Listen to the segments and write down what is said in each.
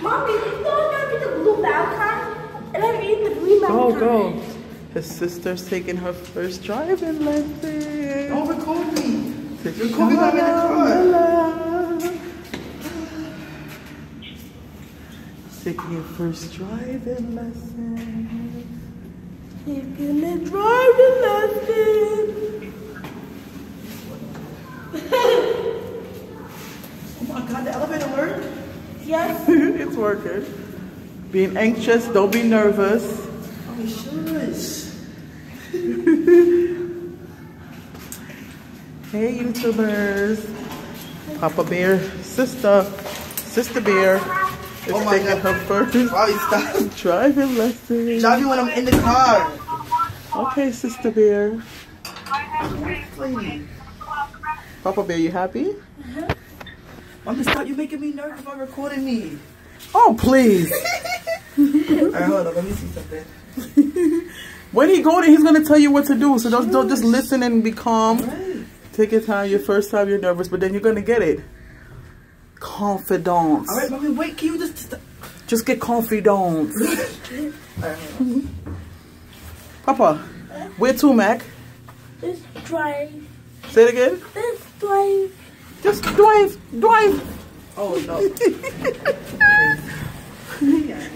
Mommy, you know I'm gonna get the blue Valentine, and I'm eating the green Valentine. Go. His sister's taking her first driving lesson. Don't record me. Record me while I'm in the car. Taking your first driving lesson. Taking a driving lesson. Oh my God, the elevator worked? Yes. It's working. Being anxious, don't be nervous. Oh, shush. Hey, YouTubers. Papa Bear, Sister Bear is taking her first driving lesson. Driving when I'm in the car. Okay, Sister Bear. Lady. Papa Bear, you happy? Mommy, stop. You're making me nervous by recording me. Oh, please. Alright, hold on. Let me see something. When he go there, he's gonna tell you what to do. So don't just listen and be calm. Right. Take your time. Your first time, you're nervous, but then you're gonna get it. Confidence. Alright, Mommy, wait. Can you Just get confidence. Papa, where to, Mac? Let's drive. Say it again. Let's drive. Just drive. Oh, no.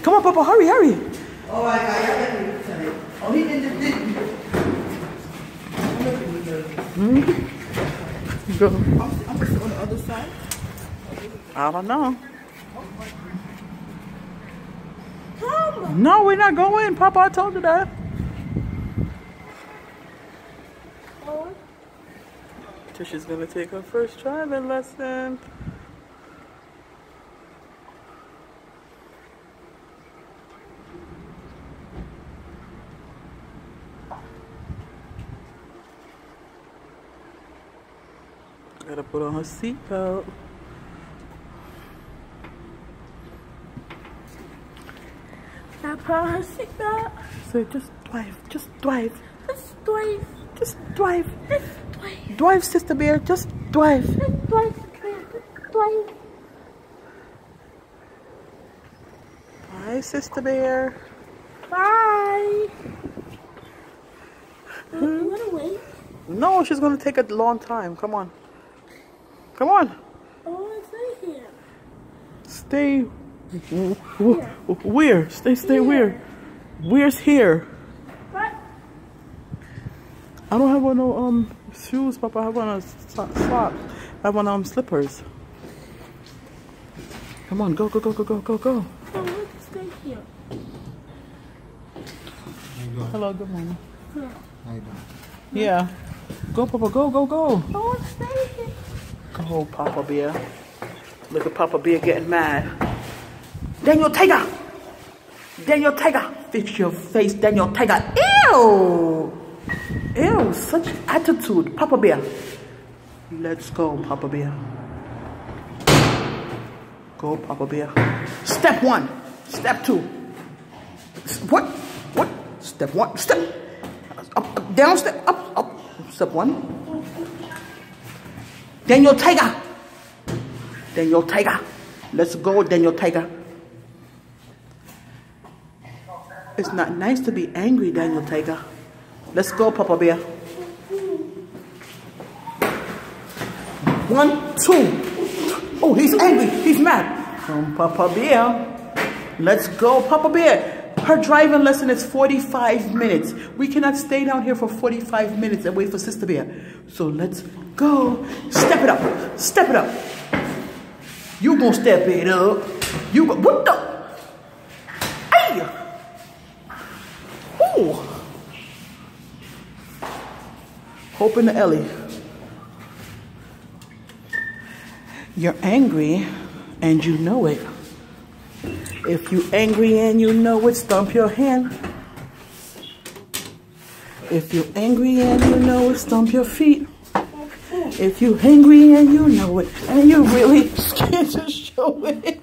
Come on, Papa, hurry. Oh, my God. Oh, he didn't. Go. I'm on the other side. I don't know. Come. No, we're not going, Papa. I told you that. Oh. Tisha's gonna take her first driving lesson. Gotta put on her seatbelt. I put on her seatbelt. So just drive. Let's drive. Just drive. Let's drive. Drive, Sister Bear. Just drive. Let's drive. Let's drive. Bye, Sister Bear. Bye. You wanna wait? No, she's gonna take a long time. Come on. Come on. I wanna stay here. Stay. Where? Stay where? Where's here? What? I don't have on no shoes, Papa. I have on socks. I have on slippers. Come on, go. I want to stay here. Hello, good morning. Here. Yeah. Go, Papa, go. I want to stay here. Go, Papa Bear. Look at Papa Bear getting mad. Daniel Tiger! Fix your face, Daniel Tiger. Ew! Ew, such attitude. Papa Bear. Let's go, Papa Bear. Go, Papa Bear. Step 1. Step 2. What? Step 1. Step. Up, down, step, up. Step 1. Daniel Tiger. Let's go, Daniel Tiger. It's not nice to be angry, Daniel Tiger. Let's go, Papa Bear. 1, 2. Oh, he's angry. He's mad. Come, Papa Bear. Let's go, Papa Bear. Her driving lesson is 45 minutes. We cannot stay down here for 45 minutes and wait for Sister Bear. So let's go. Step it up. You gonna step it up. You go. What the? Hey! Ooh. Hope in the Ellie. You're angry and you know it. If you angry and you know it, stomp your hand. If you're angry and you know it, stomp your feet. If you're angry and you know it, and you're really scared to show it.